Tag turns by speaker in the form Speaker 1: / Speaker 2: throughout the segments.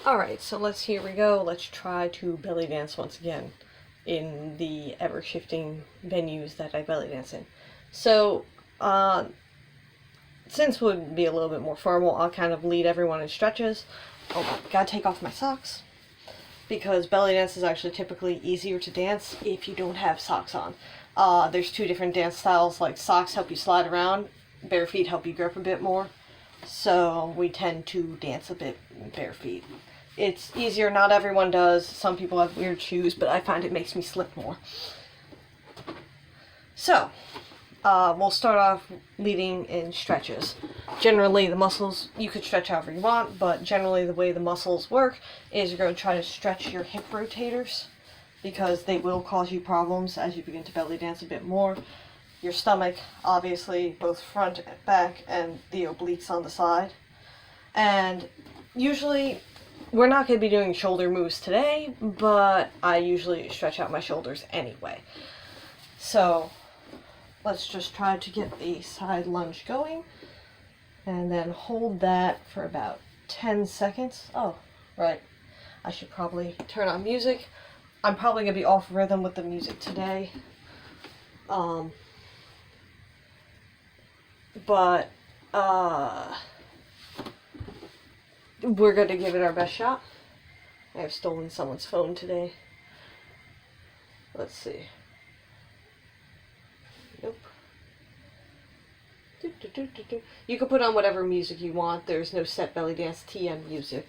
Speaker 1: Alright, so here we go. Let's try to belly dance once again in the ever-shifting venues that I belly dance in. So, since would be a little bit more formal, I'll kind of lead everyone in stretches. Oh, gotta take off my socks. Because belly dance is actually typically easier to dance if you don't have socks on. There's two different dance styles, like socks help you slide around, bare feet help you grip a bit more. So we tend to dance a bit bare feet. It's easier, not everyone does. Some people have weird shoes, but I find it makes me slip more. So, we'll start off leading in stretches. Generally, the muscles, you could stretch however you want, but generally the way the muscles work is you're going to try to stretch your hip rotators because they will cause you problems as you begin to belly dance a bit more. Your stomach, obviously, both front, back, and the obliques on the side. And usually, we're not going to be doing shoulder moves today, but I usually stretch out my shoulders anyway. So, let's just try to get the side lunge going, and then hold that for about 10 seconds. Oh, right. I should probably turn on music. I'm probably going to be off rhythm with the music today. But we're going to give it our best shot. I have stolen someone's phone today. Let's see. Nope. You can put on whatever music you want. There's no set belly dance TM music.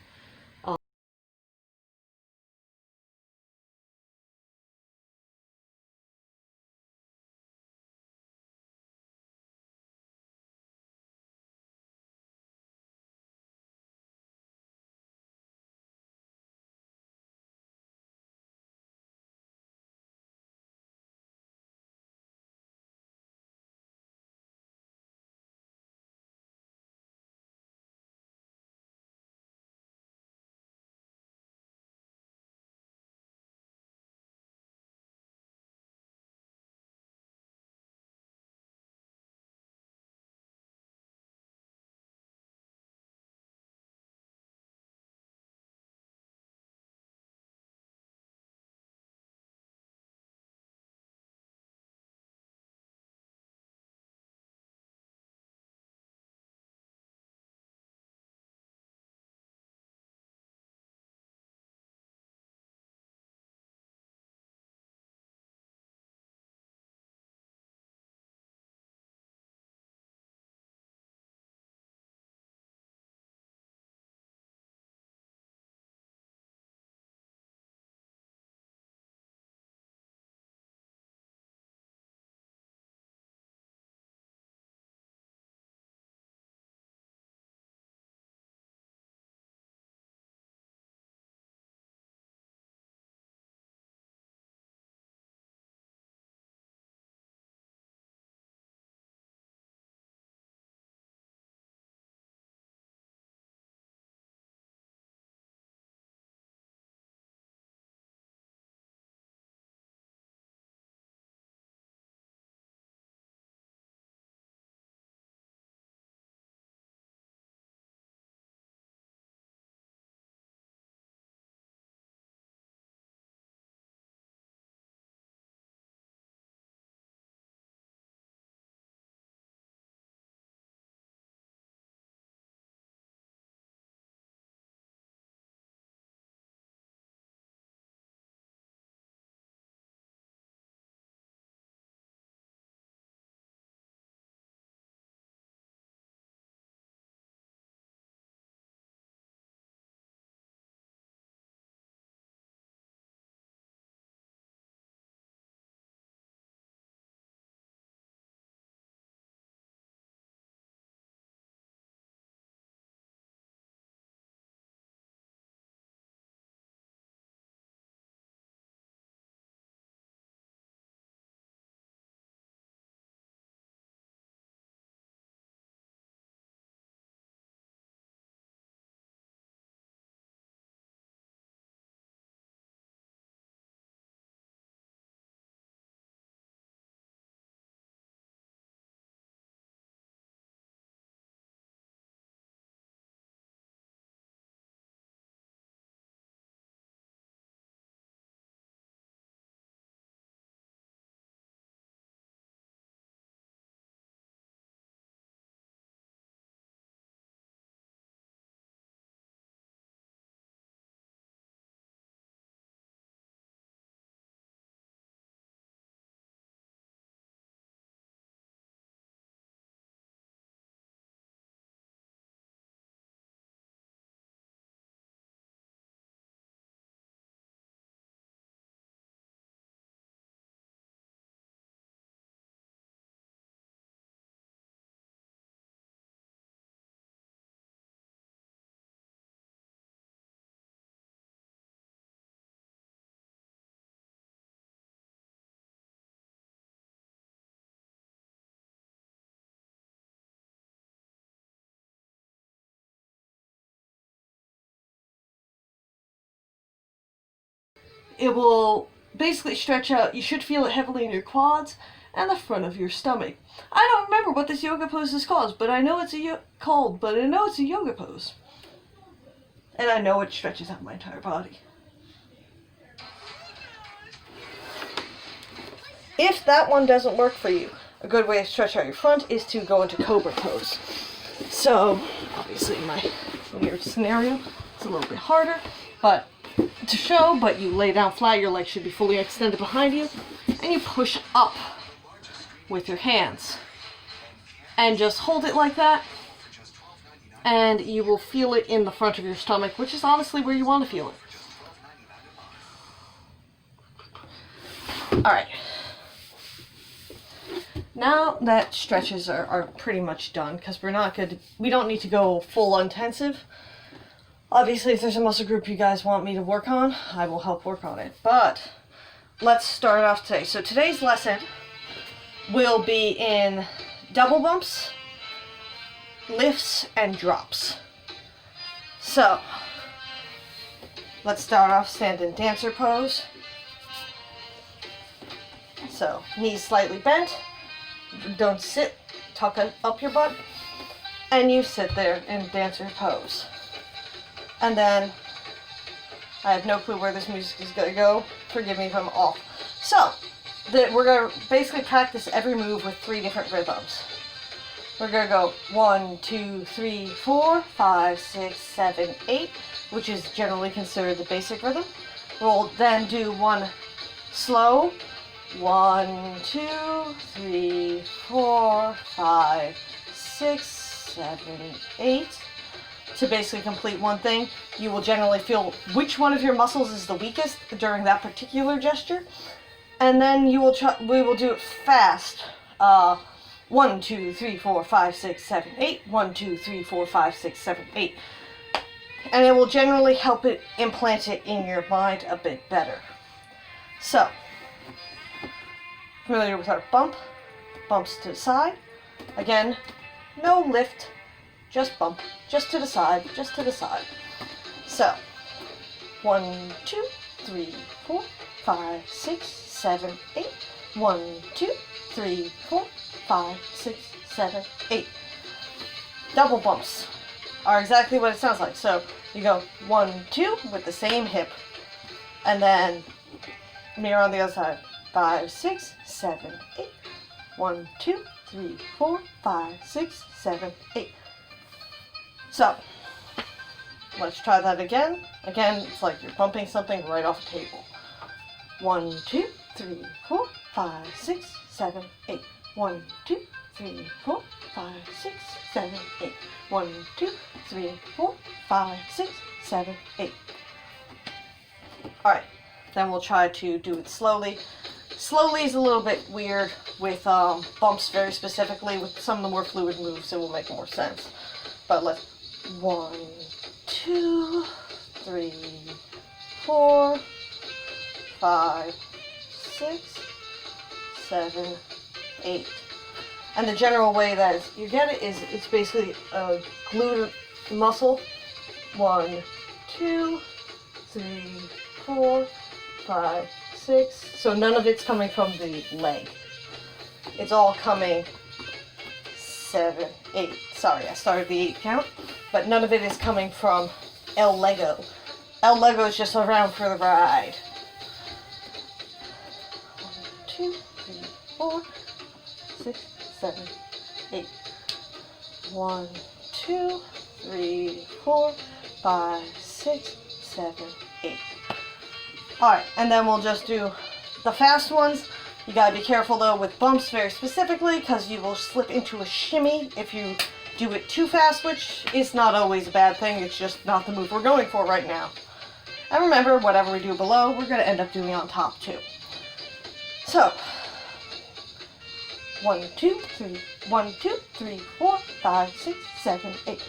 Speaker 1: it will basically stretch out. You should feel it heavily in your quads and the front of your stomach. I don't remember what this yoga pose is called, but I know it's a yoga pose. And I know it stretches out my entire body. If that one doesn't work for you, a good way to stretch out your front is to go into cobra pose. So, obviously in my weird scenario, it's a little bit harder, but to show, but you lay down flat, your legs should be fully extended behind you, and you push up with your hands. And just hold it like that, and you will feel it in the front of your stomach, which is honestly where you want to feel it. Alright. Now that stretches are pretty much done, because we don't need to go full intensive. Obviously, if there's a muscle group you guys want me to work on, I will help work on it. But let's start off today. So today's lesson will be in double bumps, lifts, and drops. So let's start off standing dancer pose. So knees slightly bent. Don't sit, tuck up your butt, and you sit there in dancer pose. And then, I have no clue where this music is going to go. Forgive me if I'm off. So, we're going to basically practice every move with 3 different rhythms. We're going to go 1, 2, 3, 4, 5, 6, 7, 8, which is generally considered the basic rhythm. We'll then do one slow. 1, 2, 3, 4, 5, 6, 7, 8. To basically complete one thing, you will generally feel which one of your muscles is the weakest during that particular gesture, and then we will do it fast. 1, 2, 3, 4, 5, 6, 7, 8. 1, 2, 3, 4, 5, 6, 7, 8. And it will generally help it implant it in your mind a bit better. So, familiar with our bumps to the side. Again, no lift, just bump, just to the side, just to the side. So, 1, 2, 3, 4, 5, 6, 7, 8. 1, 2, 3, 4, 5, 6, 7, 8. Double bumps are exactly what it sounds like. So, you go 1, 2 with the same hip, and then mirror on the other side. 5, 6, 7, 8. 1, 2, 3, 4, 5, 6, 7, 8. So, let's try that again. Again, it's like you're bumping something right off a table. 1, 2, 3, 4, 5, 6, 7, 8. 1, 2, 3, 4, 5, 6, 7, 8. 1, 2, 3, 4, 5, 6, 7, 8. Alright, then we'll try to do it slowly. Slowly is a little bit weird with bumps very specifically. With some of the more fluid moves, it will make more sense. But let's 1, 2, 3, 4, 5, 6, 7, 8. And the general way that you get it is it's basically a glute muscle. 1, 2, 3, 4, 5, 6. So none of it's coming from the leg. It's all coming 7, 8. Sorry, I started the 8 count. But none of it is coming from El Lego. El Lego is just around for the ride. 1, 2, 3, 4, 6, 7, 8. 1, 2, 3, 4, 5, 6, 7, 8. Alright, and then we'll just do the fast ones. You gotta be careful though with bumps very specifically, because you will slip into a shimmy if you do it too fast, which is not always a bad thing. It's just not the move we're going for right now. And remember, whatever we do below, we're going to end up doing on top too. So, 1, 2, 3, 1, 2, 3, 4, 5, 6, 7, 8.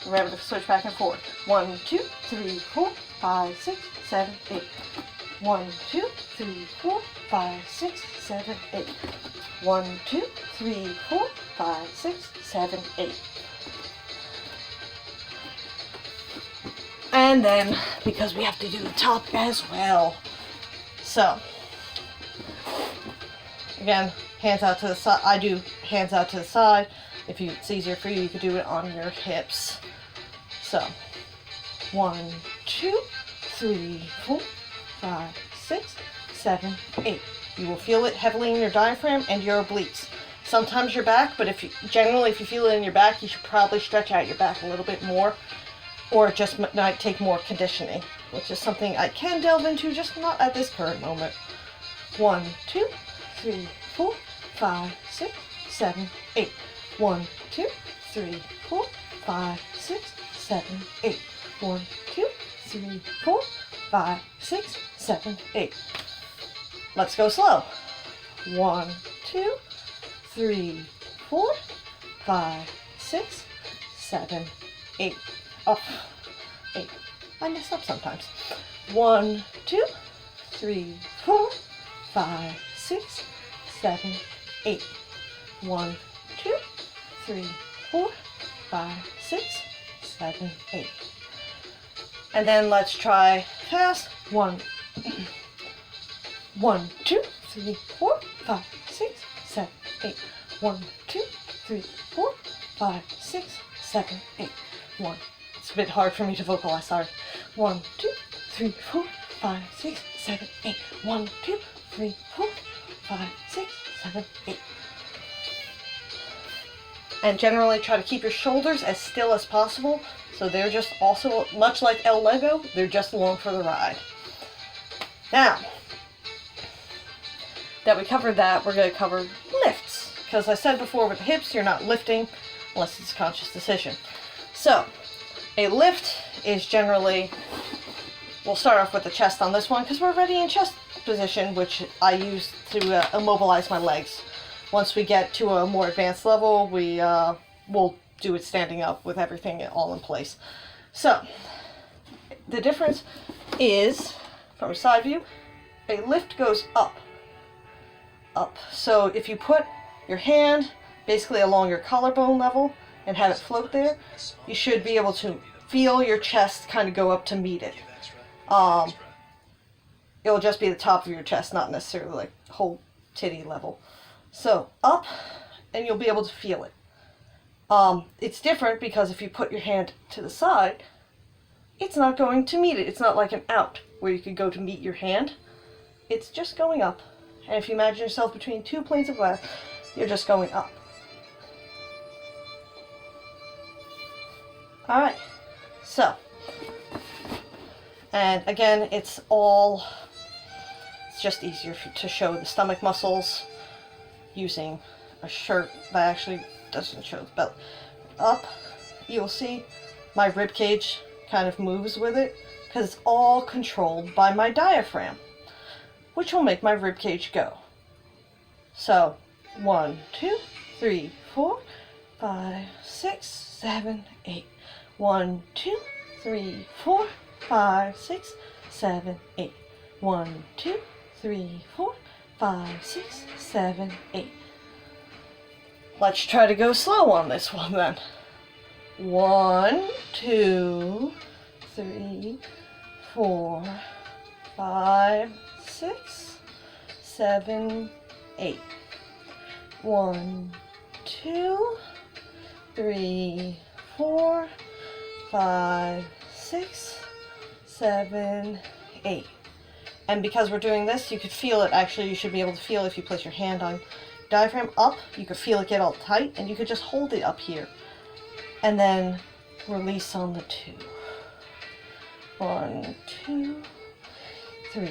Speaker 1: Remember to switch back and forth. 1, 2, 3, 4, 5, 6, 7, 8. 1, 2, 3, 4, 5, 6, 7, 8. 1, 2, 3, 4, 5, 6, 7, 8. And then, because we have to do the top as well, So, again, hands out to the side. I do hands out to the side. If it's easier for you, you could do it on your hips. So, 1, 2, 3, 4, 5, 6, 7, 8. You will feel it heavily in your diaphragm and your obliques. Sometimes your back, but generally if you feel it in your back, you should probably stretch out your back a little bit more, or it just might take more conditioning, which is something I can delve into, just not at this current moment. 1, 2, 3, 4, 5, 6, 7, 8. 1, 2, 3, 4, 5, 6, 7, 8. 1, 2, 3, 4, 5, 6, 7, 8. Let's go slow. 1, 2, 3, 4, 5, 6, 7, 8. Up. 8. I mess up sometimes. 1, 2, 3, 4, 5, 6, 7, 8. 1, 2, 3, 4, 5, 6, 7, 8. And then let's try fast. 1, 2, 3, 4, 5, 6, 7, 8. 1, 2, 3, 4, 5, 6, 7, 8. 1. It's a bit hard for me to vocalize, sorry. 1, 2, 3, 4, 5, 6, 7, 8. 1, 2, 3, 4, 5, 6, 7, 8. And generally try to keep your shoulders as still as possible, so they're just also, much like El Lego, they're just along for the ride. Now, that we covered that, we're going to cover lifts. Because I said before, with the hips, you're not lifting unless it's a conscious decision. So, a lift is generally, we'll start off with the chest on this one, because we're already in chest position, which I use to immobilize my legs. Once we get to a more advanced level, we'll do it standing up with everything all in place. So, the difference is, from a side view, a lift goes up. Up. So if you put your hand basically along your collarbone level and have it float there, you should be able to feel your chest kind of go up to meet it. It'll just be the top of your chest, not necessarily like whole titty level. So up, and you'll be able to feel it. It's different because if you put your hand to the side, it's not going to meet it. It's not like an out where you could go to meet your hand. It's just going up. And if you imagine yourself between two planes of glass, you're just going up. Alright, so, and again, it's just easier to show the stomach muscles using a shirt that actually doesn't show the belly. Up, you'll see my rib cage kind of moves with it because it's all controlled by my diaphragm, which will make my rib cage go. So, 1, 2, 3, 4, 5, 6, 7, 8. 1, 2, 3, 4, 5, 6, 7, 8. 1, 2, 3, 4, 5, 6, 7, 8. Let's try to go slow on this one then. 1, 2, 3, 4, 5, 6, 7, 8. 1, 2, 3, 4, 5, 6, 7, 8. And because we're doing this, you could feel it. Actually, you should be able to feel if you place your hand on diaphragm up, you could feel it get all tight, and you could just hold it up here. And then release on the 2. 1, 2, 3,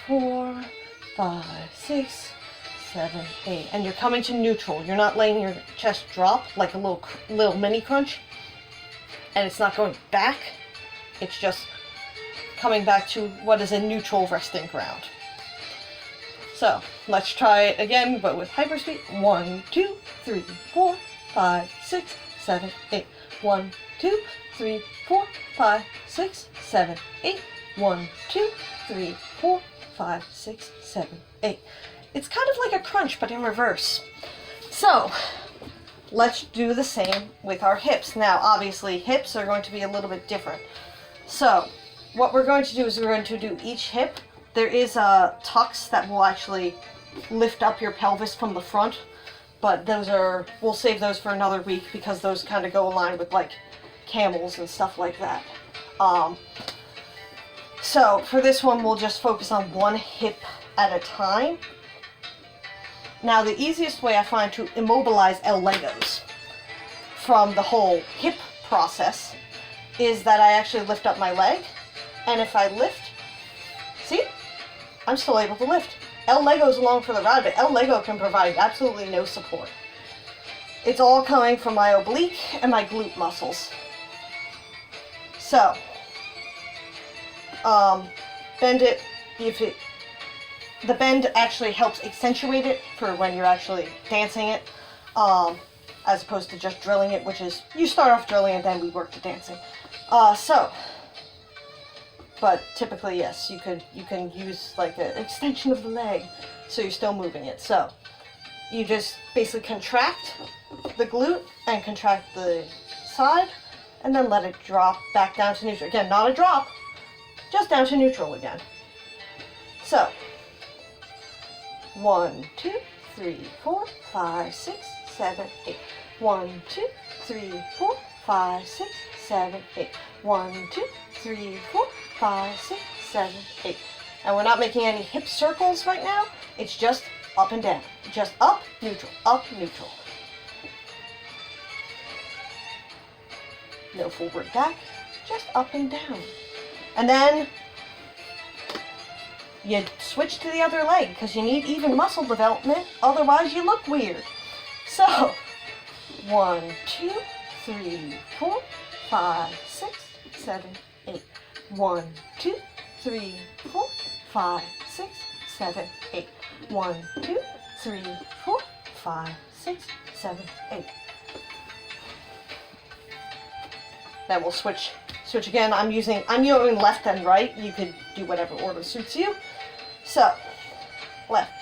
Speaker 1: 4, 5, 6, 7, 8. And you're coming to neutral. You're not letting your chest drop like a little mini crunch. And it's not going back. It's just coming back to what is a neutral resting ground. So, let's try it again, but with hyperspeed. 1, 2, 3, 4, 5, 6, 7, 8. 1, 2, 3, 4, 5, 6, 7, 8. 1, 2, 3, 4, 5, 6, 7, 8. It's kind of like a crunch, but in reverse. So, let's do the same with our hips. Now, obviously, hips are going to be a little bit different. So, what we're going to do is we're going to do each hip There is tucks that will actually lift up your pelvis from the front, but we'll save those for another week because those kind of go aligned with like camels and stuff like that. So for this one, we'll just focus on one hip at a time. Now the easiest way I find to immobilize el legos from the whole hip process is that I actually lift up my leg, and if I lift, see, I'm still able to lift. El Lego's along for the ride, but El Lego can provide absolutely no support. It's all coming from my oblique and my glute muscles. So, bend it, the bend actually helps accentuate it for when you're actually dancing it, as opposed to just drilling it, which is, you start off drilling and then we work to dancing. But typically, yes, you can use like an extension of the leg, so you're still moving it. So you just basically contract the glute and contract the side, and then let it drop back down to neutral. Again, not a drop, just down to neutral again. So 1, 2, 3, 4, 5, 6, 7, 8. 1, 2, 3, 4, 5, 6, 7, 8. 1, 2, 3, 4, 5, 6, 7, 8. And we're not making any hip circles right now. It's just up and down. Just up, neutral, up, neutral. No forward back, just up and down. And then you switch to the other leg because you need even muscle development, otherwise you look weird. So 1, 2, 3, 4, 5, 6, 7, 8. 1, 2, 3, 4, 5, 6, 7, 8. 1, 2, 3, 4, 5, 6, 7, 8. Then we'll switch again. I'm using left and right. You could do whatever order suits you. So, left.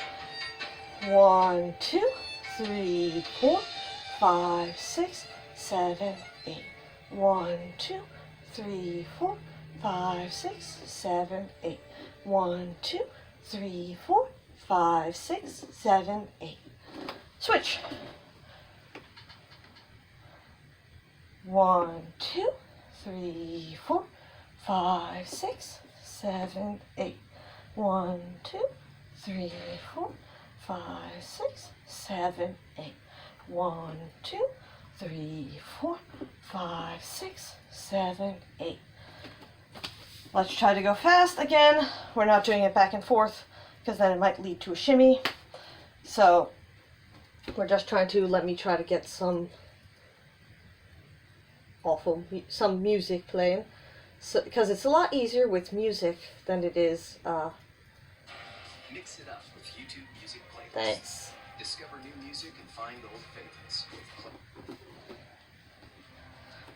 Speaker 1: 1, 2, 3, 4, 5, 6, 7, 8. 1, 2, 3, 4, 5, 6, 7, 8. 1, 2, 3, 4, 5, 6, 7, 8. Switch. 1, 2, 3, 4, 5, 6, 7, 8. 1, 2, 3, 4, 5, 6, 7, 8. 1, 2, 3, 4, 5, 6, 7, 8. Let's try to go fast again. We're not doing it back and forth because then it might lead to a shimmy. So we're just trying to let me try to get some music playing. So because it's a lot easier with music than it is.
Speaker 2: Mix it up with YouTube music playlists.
Speaker 1: Thanks.
Speaker 2: Discover new music and find old favorites.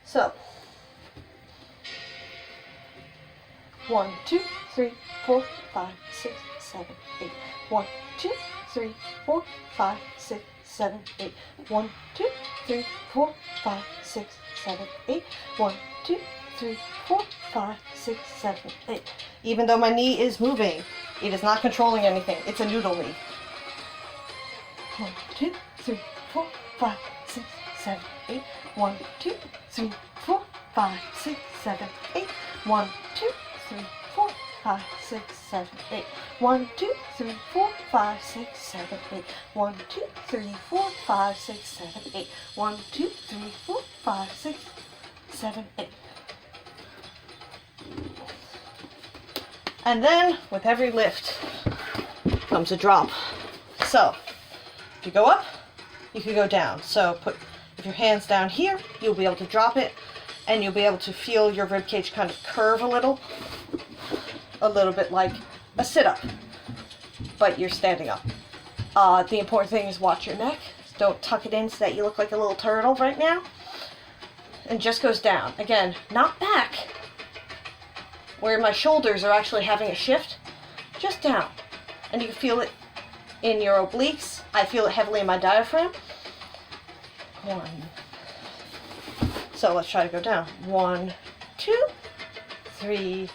Speaker 1: So 1, 2, 3, 4, 5, 6, 7, 8. 1, 2, 3, 4, 5, 6, 7, 8. 1, 2, 3, 4, 5, 6, 7, 8. 1, 2, 3, 4, 5, 6, 7, 8. Even though my knee is moving, it is not controlling anything. It's a noodle knee. 1, 2, 3, 4, 5, 6, 7, 8. 1, 2, 3, 4, 5, 6, 7, 8. 1, 2, 3, 4, 5, 6, 7, 8. 1, 2, 3, 4, 5, 6, 7, 8. 1, 2, 3, 4, 5, 6, 7, 8. 1, 2, 3, 4, 5, 6, 7, 8. And then, with every lift, comes a drop. So, if you go up, you can go down. So, if your hand's down here, you'll be able to drop it, and you'll be able to feel your ribcage kind of curve a little bit like a sit-up, but you're standing up. The important thing is watch your neck. Don't tuck it in so that you look like a little turtle right now. And just goes down. Again, not back, where my shoulders are actually having a shift, just down. And you can feel it in your obliques. I feel it heavily in my diaphragm. 1. So let's try to go down. 1, 2, 3,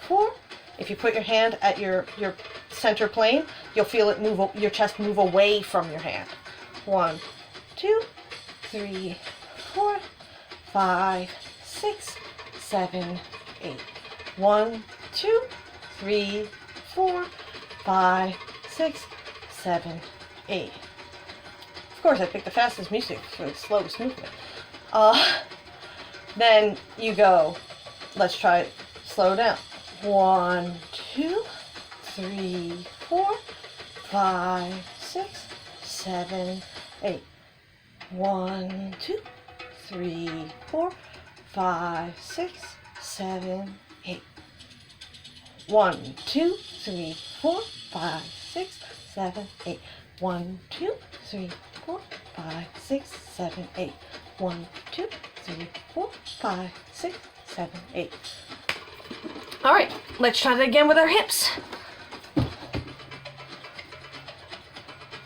Speaker 1: 4, If you put your hand at your center plane, you'll feel it move, your chest move away from your hand. 1, 2, 3, 4, 5, 6, 7, 8. 1, 2, 3, 4, 5, 6, 7, 8. Of course, I picked the fastest music for the slowest movement. Then you go, let's try it slow down. 1, 2, 3, 4, 5, 6, 7, 8. 1, 2, 3, 4, 5, 6, 7, 8. 1, 2, 3, 4, 5, 6, 7, 8. 1, 2, 3, 4, 5, 6, 7, 8. 1, 2, 3, 4, 5, 6, 7, 8. All right, let's try that again with our hips.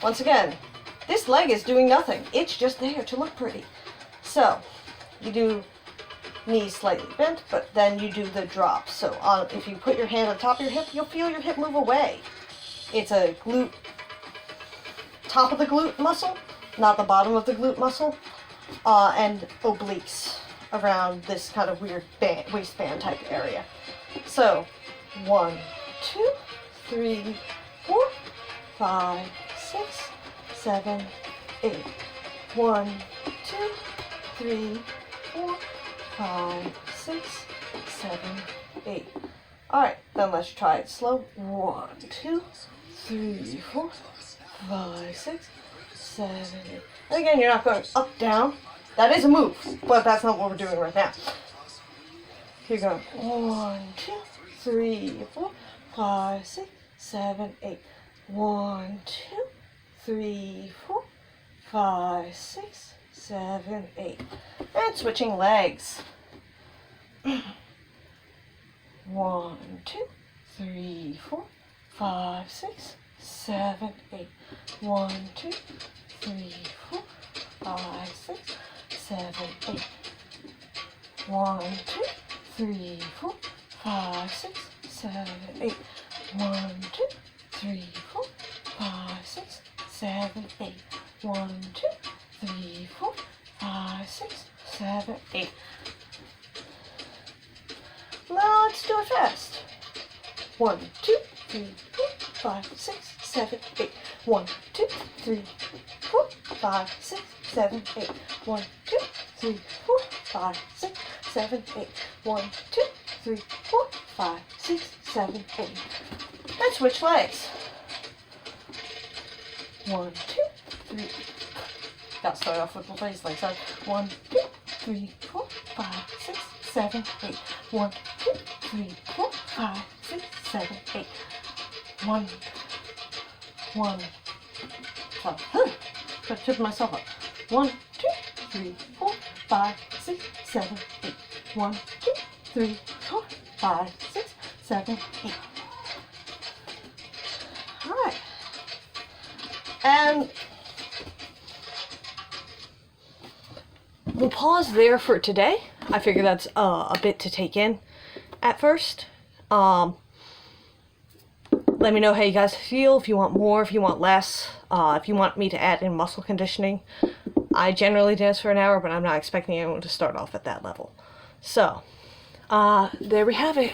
Speaker 1: Once again, this leg is doing nothing. It's just there to look pretty. So, you do knees slightly bent, but then you do the drop. So if you put your hand on top of your hip, you'll feel your hip move away. It's a glute, top of the glute muscle, not the bottom of the glute muscle, and obliques around this kind of weird waistband type area. So 1, 2, 3, 4, 5, 6, 7, 8. 1, 2, 3, 4, 5, 6, 7, 8. Alright, then let's try it slow. 1, 2, 3, 4, 5, 6, 7, 8. And again, you're not going up, down. That is a move, but that's not what we're doing right now. You're going 1, 2, 3, 4, 5, 6, 7, 8. 1, 2, 3, 4, 5, 6, 7, 8. And switching legs. 1, 2, 3, 4, 5, 6, 7, 8. 1, 2, 3, 4, 5, 6, 7, 8. 1, 2, 3, 4, 5, 6, 7, 8. 1, 2, 3, 4, 5, 6, 7, 8. 1, 2, 3, 4, 5, 6, 7, 8. Now let's do it fast. 1, 2, 3, 4, 5, 6, 7, 8. 1, 2, 3, 4, 5, 6, 7, 8. 1, 2, 3, 4, 5, 6, 7, 8. 1, 2, 3, 4, 5, 6, 7, 8. And switch legs. 1, 2, 3. Gotta start off with both these legs. 1, 2, 3, 4, 5, 6, 7, 8. 1, 2, 3, 4, 5, 6, 7, 8. 1, 1. Oh, gotta tip myself up. 1, 2, 3, 4, 5, 6, 7, 8. 1, 2, 3, 4, 5, 6, 7, 8. Alright. And we'll pause there for today. I figure that's a bit to take in at first. Let me know how you guys feel, if you want more, if you want less, if you want me to add in muscle conditioning. I generally dance for an hour, but I'm not expecting anyone to start off at that level. So, there we have it.